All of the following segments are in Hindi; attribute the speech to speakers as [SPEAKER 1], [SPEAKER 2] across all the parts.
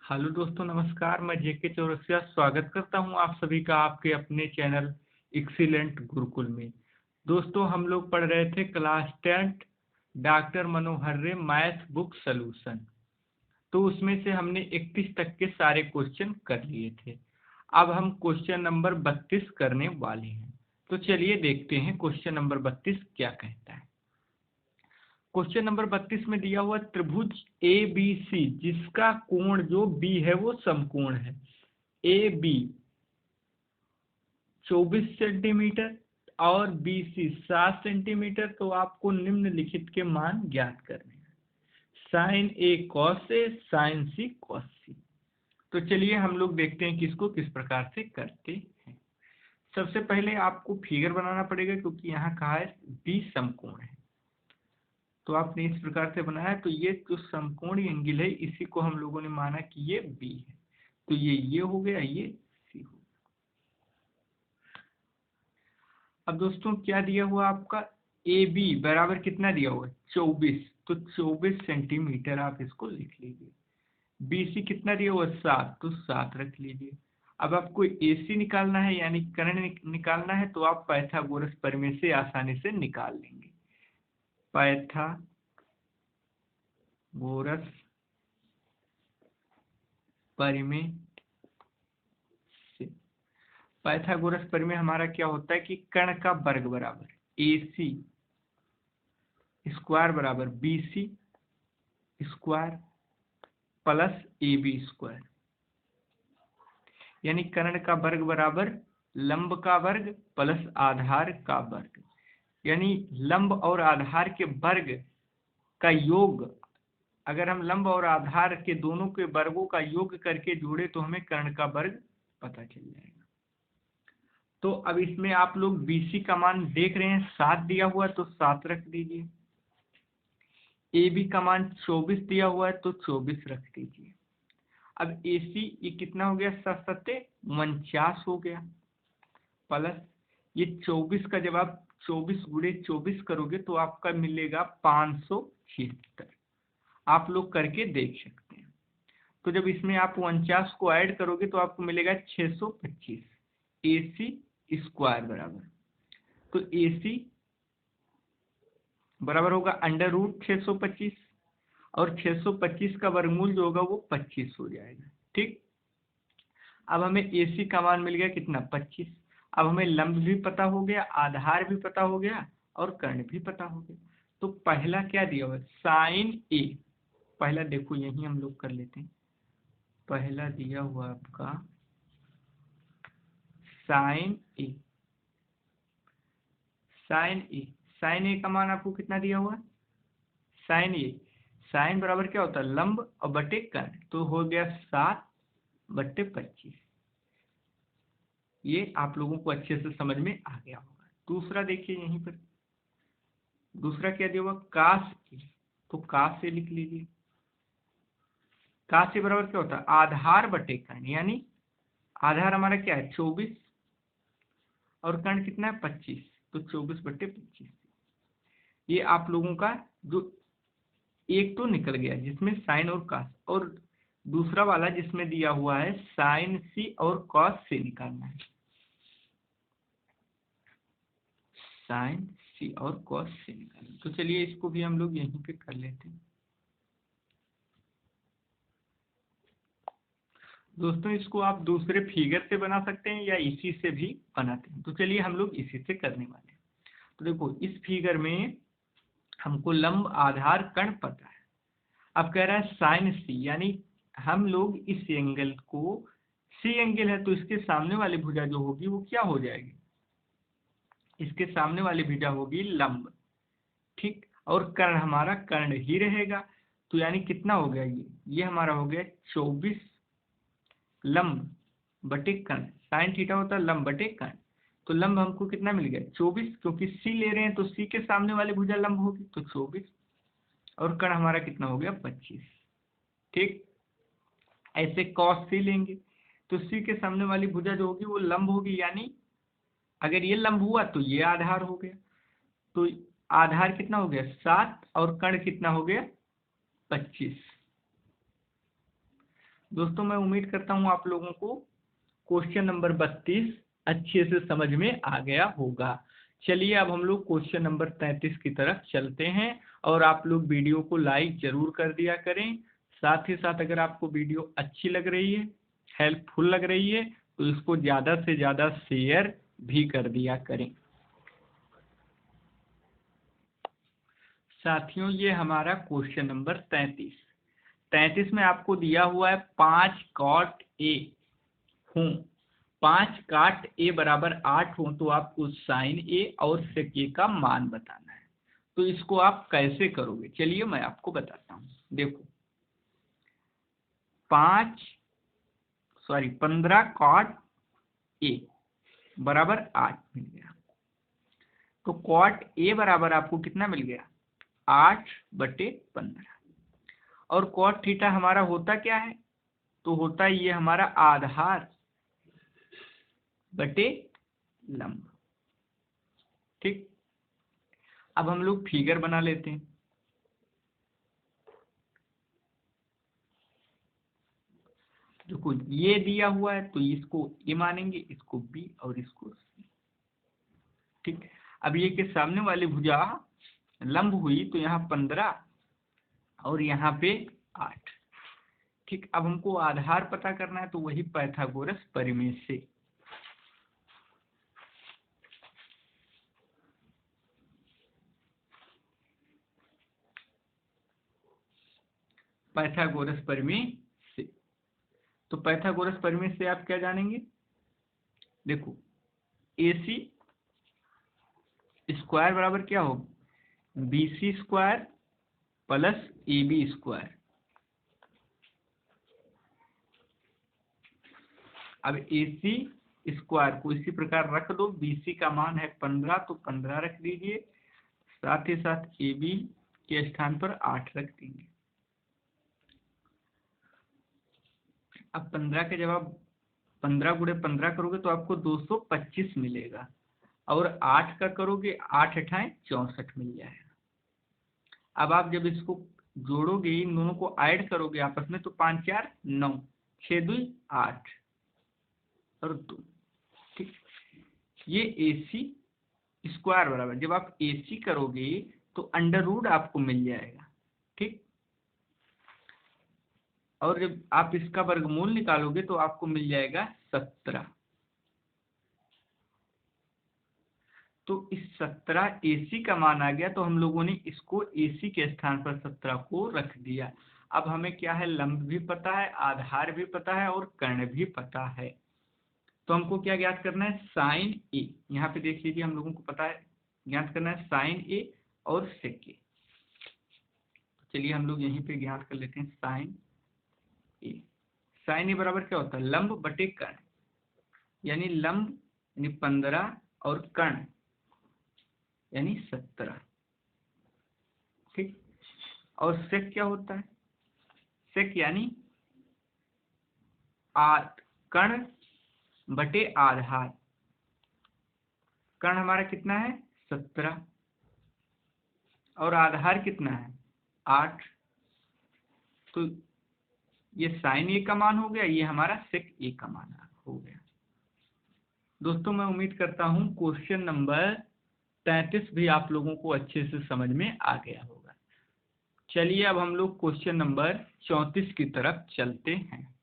[SPEAKER 1] हेलो दोस्तों, नमस्कार। मैं जेके चौरसिया स्वागत करता हूं आप सभी का आपके अपने चैनल एक्सीलेंट गुरुकुल में। दोस्तों, हम लोग पढ़ रहे थे क्लास 10 डॉक्टर मनोहर रे मैथ बुक सॉल्यूशन। तो उसमें से हमने 31 तक के सारे क्वेश्चन कर लिए थे। अब हम क्वेश्चन नंबर 32 करने वाले हैं। तो चलिए देखते हैं क्वेश्चन नंबर 32 क्या कहता है। क्वेश्चन नंबर 32 में दिया हुआ त्रिभुज ए बी सी जिसका कोण जो बी है वो समकोण है। ए बी 24 सेंटीमीटर और बी सी 7 सेंटीमीटर। तो आपको निम्नलिखित के मान ज्ञात करने हैं। Sign A cos A, sign C cos सी। तो चलिए हम लोग देखते हैं कि इसको किस प्रकार से करते हैं। सबसे पहले आपको फिगर बनाना पड़ेगा क्योंकि यहाँ कहा है बी समकोण है। तो आपने इस प्रकार से बनाया, तो ये जो समकोण एंगल है इसी को हम लोगों ने माना कि ये बी है। तो ये हो गया, ये सी हो गया। अब दोस्तों क्या दिया हुआ आपका, ए बी बराबर कितना दिया हुआ है 24। तो 24 सेंटीमीटर आप इसको लिख लीजिए। बी सी कितना दिया हुआ 7, तो 7 रख लीजिए। अब आपको ए सी निकालना है यानी कर्ण निकालना है, तो आप पाइथागोरस प्रमेय से आसानी से निकाल लेंगे। पाइथागोरस प्रमेय से, पाइथागोरस प्रमेय हमारा क्या होता है कि कर्ण का वर्ग बराबर ए सी स्क्वायर बराबर B C square plus A B square, यानी कर्ण का वर्ग बराबर लंब का वर्ग प्लस आधार का वर्ग। यानी लंब और आधार के वर्ग का योग, अगर हम लंब और आधार के दोनों के वर्गों का योग करके जोड़े तो हमें कर्ण का वर्ग पता चल जाएगा। तो अब इसमें आप लोग BC का मान देख रहे हैं 7 दिया हुआ है, तो 7 रख दीजिए। AB का मान 24 दिया हुआ है, तो 24 रख दीजिए। अब AC ये कितना हो गया, 7 सत्ते 49 हो गया, प्लस ये 24 का जब आप 24 गुणे 24 करोगे तो आपका मिलेगा 576। आप लोग करके देख सकते हैं। तो जब इसमें आप 49 को ऐड करोगे तो आपको मिलेगा 625। AC स्क्वायर बराबर, तो AC बराबर होगा अंडर रूट 625, और 625 का वर्गमूल जो होगा वो 25 हो जाएगा। ठीक, अब हमें AC का मान मिल गया कितना 25। अब हमें लंब भी पता हो गया, आधार भी पता हो गया और कर्ण भी पता हो गया। तो पहला क्या दिया हुआ है साइन ए, पहला देखो यही हम लोग कर लेते हैं। पहला दिया हुआ आपका साइन ए, साइन ए, साइन ए का मान आपको कितना दिया हुआ है साइन ए, साइन बराबर क्या होता है लंब और बटे कर्ण, तो हो गया 7/25। ये आप लोगों को अच्छे से समझ में आ गया होगा। दूसरा देखिए यहीं पर, दूसरा क्या दिया हुआ काश ए, तो काश से लिख लीजिए। काश से बराबर क्या होता है आधार बटे कर्ण, यानी आधार हमारा क्या है 24 और कर्ण कितना है 25, तो 24/25। ये आप लोगों का जो एक तो निकल गया जिसमें साइन और कॉस, और दूसरा वाला जिसमें दिया हुआ है साइन सी और कॉस से निकालना है। साइन सी और कॉस से निकालना, तो चलिए इसको भी हम लोग यहीं पे कर लेते हैं। दोस्तों इसको आप दूसरे फिगर से बना सकते हैं या इसी से भी बनाते हैं, तो चलिए हम लोग इसी से करने वाले हैं। तो देखो इस फिगर में हमको लंब आधार कर्ण पता है। अब कह रहा है साइन सी, यानी हम लोग इस एंगल को, सी एंगल है तो इसके सामने वाली भुजा जो होगी वो क्या हो जाएगी, इसके सामने वाली भुजा होगी लंब। ठीक, और कर्ण हमारा कर्ण ही रहेगा। तो यानी कितना हो गया ये हमारा हो गया 24 लंब बटे कर्ण, साइन थीटा होता है लंब बटे कर्ण। तो लंब हमको कितना मिल गया 24, क्योंकि सी ले रहे हैं तो सी के सामने वाली भुजा लंब होगी, तो 24, और कर्ण हमारा कितना हो गया 25। ठीक, ऐसे कॉस सी लेंगे तो सी के सामने वाली भुजा जो होगी वो लंब होगी, यानी अगर ये लंब हुआ तो ये आधार हो गया। तो आधार कितना हो गया 7 और कर्ण कितना हो गया 25। दोस्तों मैं उम्मीद करता हूँ आप लोगों को क्वेश्चन नंबर 32 अच्छे से समझ में आ गया होगा। चलिए अब हम लोग क्वेश्चन नंबर 33 की तरफ चलते हैं, और आप लोग वीडियो को लाइक जरूर कर दिया करें। साथ ही साथ अगर आपको वीडियो अच्छी लग रही है, हेल्पफुल लग रही है, तो इसको ज़्यादा से ज़्यादा शेयर भी कर दिया करें। साथियों ये हमारा क्वेश्चन नंबर 33 में आपको दिया हुआ है 5 cot A हों, 5 cot A बराबर 8 हों तो आपको sin A और sec A का मान बताना है। तो इसको आप कैसे करोगे, चलिए मैं आपको बताता हूँ। देखो 15 cot A बराबर 8 मिल गया, तो cot A बराबर आपको कितना मिल गया, 8/15। और cot थीटा हमारा होता क्या है, तो होता है ये हमारा आधार बटे लंब। ठीक, अब हम लोग फिगर बना लेते हैं। देखो ये दिया हुआ है तो इसको ए मानेंगे, इसको बी और इसको सी। ठीक, अब ये के सामने वाली भुजा लंब हुई तो यहाँ 15 और यहाँ पे 8। ठीक, अब हमको आधार पता करना है तो वही पाइथागोरस परिमेय से। पाइथागोरस परिमेय से, तो पाइथागोरस परिमेय से आप क्या जानेंगे, देखो AC स्क्वायर बराबर क्या हो, BC square plus AB square. अब AC स्क्वायर को इसी प्रकार रख दो, BC का मान है 15 तो 15 रख दीजिए, साथ ही साथ AB के स्थान पर 8 रख देंगे। अब 15 के जब आप 15 गुणे 15 करोगे तो आपको 225 मिलेगा, और 8 का करोगे 8 अठाएं 64 मिल जाएगा। अब आप जब इसको जोड़ोगे, इन दोनों को ऐड करोगे आपस में, तो 5 4 9, 6 2 8 और 2। ठीक, ये AC स्क्वायर बराबर, जब आप AC करोगे तो अंडर रूट आपको मिल जाएगा। ठीक, और जब आप इसका वर्गमूल निकालोगे तो आपको मिल जाएगा 17। तो इस 17 AC का मान आ गया, तो हम लोगों ने इसको AC के स्थान पर 17 को रख दिया। अब हमें क्या है, लंब भी पता है, आधार भी पता है और कर्ण भी पता है। तो हमको क्या ज्ञात करना है, साइन A। यहाँ पे देख लीजिए, हम लोगों को पता है ज्ञात करना है साइन A और सेक A। चलिए हम लोग यहीं पे ज्ञात कर लेते हैं साइन A। साइन A बराबर क्या होता है, लंब बटे कर्ण, यानी लंब यानी 15 और कर्ण यानी 17। ठीक, और सेक क्या होता है, सेक यानी कर्ण बटे आधार। कर्ण हमारा कितना है 17 और आधार कितना है 8। तो ये साइन A का मान हो गया, ये हमारा सेक A का मान हो गया। दोस्तों मैं उम्मीद करता हूँ क्वेश्चन नंबर 33 भी आप लोगों को अच्छे से समझ में आ गया होगा। चलिए अब हम लोग क्वेश्चन नंबर 34 की तरफ चलते हैं।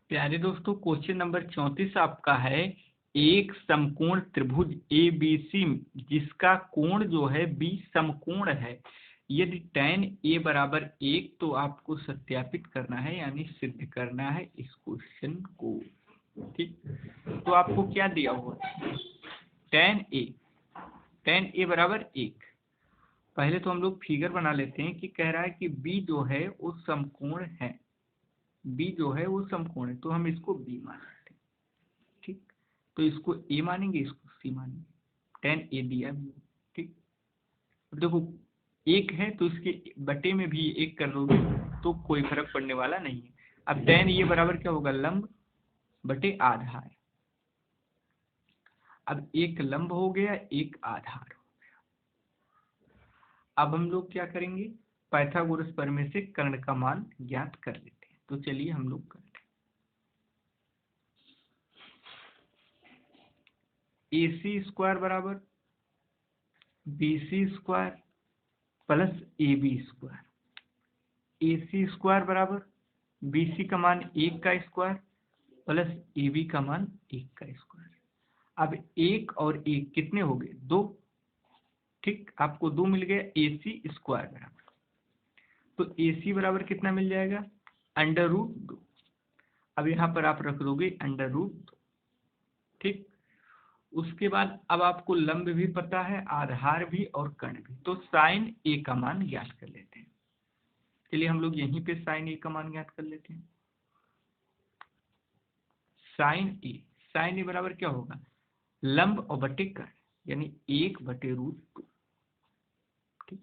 [SPEAKER 1] प्यारे दोस्तों क्वेश्चन नंबर 34 आपका है, एक समकोण त्रिभुज ABC जिसका कोण जो है B समकोण है, यदि tan A बराबर 1, तो आपको सत्यापित करना है यानी सिद्ध करना है इस क्वेश्चन को। ठीक, तो आपको क्या दिया हुआ है, tan A बराबर 1। पहले तो हम लोग फिगर बना लेते हैं कि कह रहा है कि B जो है वो समकोण है, B जो है वो समकोण है, तो हम इसको B मान लेते हैं। ठीक, तो इसको A मानेंगे, इसको C मानेंगे, tan A दिया भी। ठीक, देखो 1 है तो इसके बटे में भी 1 कर लोगे तो कोई फर्क पड़ने वाला नहीं है। अब tan A बराबर क्या होगा, लंब बटे आधार। अब एक लंब हो गया, एक आधार हो गया। अब हम लोग क्या करेंगे, पाइथागोरस प्रमेय से कर्ण का मान ज्ञात कर लेते हैं। तो चलिए हम लोग करते हैं। AC स्क्वायर बराबर BC square plus AB square. AC square बराबर BC का मान 1 का स्क्वायर प्लस AB का मान 1 का स्क्वायर। अब 1 और 1 कितने हो गए? 2। ठीक, आपको 2 मिल गया। AC स्क्वायर बराबर, तो AC बराबर कितना मिल जाएगा? √2। अब यहाँ पर आप रख दोगे √2। ठीक, उसके बाद अब आपको लंब भी पता है, आधार भी और कर्ण भी, तो साइन A का मान ज्ञात कर लेते हैं। चलिए हम लोग यहीं पे साइन A का मान ज्ञात कर लेते हैं। साइन A बराबर क्या होगा? लंब और बटे कर्ण, यानी 1/√2। ठीक,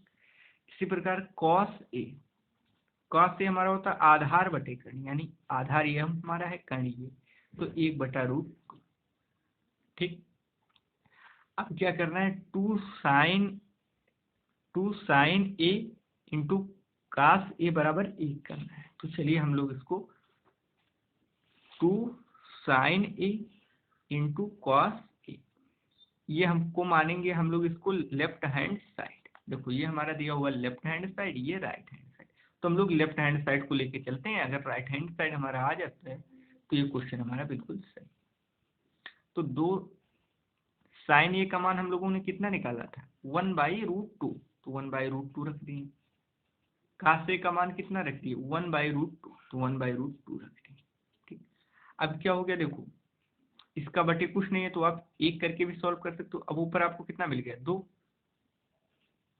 [SPEAKER 1] इसी प्रकार cos A हमारा होता है आधार बटे कर्ण, यानी आधार ये हमारा है, कर्ण ये, तो 1/√2। ठीक, अब क्या करना है? 2 sine A into cos A बराबर 1 करना है। तो चलिए हम लोग इसको 2 sine A into cos A, ये हमको मानेंगे हम लोग इसको लेफ्ट हैंड साइड। देखो ये हमारा दिया हुआ लेफ्ट हैंड साइड, ये राइट हैंड साइड, तो हम लोग लेफ्ट हैंड साइड को लेके चलते हैं। अगर राइट हैंड साइड हमारा आ जाता है तो ये क्वेश्चन हमारा बिल्कुल सही। तो 2 साइन A का मान हम लोगों ने कितना निकाला था? 1/√2, तो 1/√2 रख दिए। कास A का मान कितना रख दिए? 1/√2, तो 1/√2 रख दिए। ठीक, अब क्या हो गया? देखो इसका बटे कुछ नहीं है, तो आप एक करके भी सॉल्व कर सकते हो। अब ऊपर आपको कितना मिल गया? 2,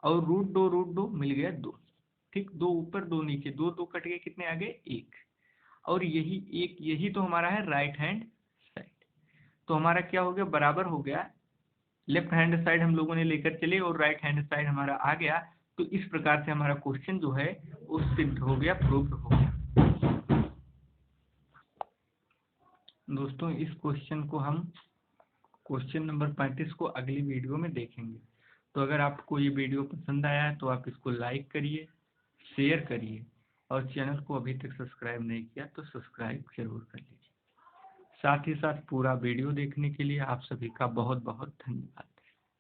[SPEAKER 1] और √2 मिल गया 2। ठीक, 2 ऊपर 2 नीचे, 2 2 कट गए, कितने आ गए? 1। और यही तो हमारा है राइट हैंड साइड। तो हमारा क्या हो गया? बराबर हो गया। लेफ्ट हैंड साइड हम लोगों ने लेकर चले और राइट हैंड साइड हमारा आ गया। तो इस प्रकार से हमारा क्वेश्चन जो है वो सिद्ध हो गया, प्रूफ हो गया। दोस्तों इस क्वेश्चन को हम क्वेश्चन नंबर 35 को अगली वीडियो में देखेंगे। तो अगर आपको ये वीडियो पसंद आया है तो आप इसको लाइक करिए, शेयर करिए, और चैनल को अभी तक सब्सक्राइब नहीं किया तो सब्सक्राइब जरूर कर लीजिए। साथ ही साथ पूरा वीडियो देखने के लिए आप सभी का बहुत बहुत धन्यवाद।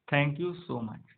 [SPEAKER 1] Thank you so much.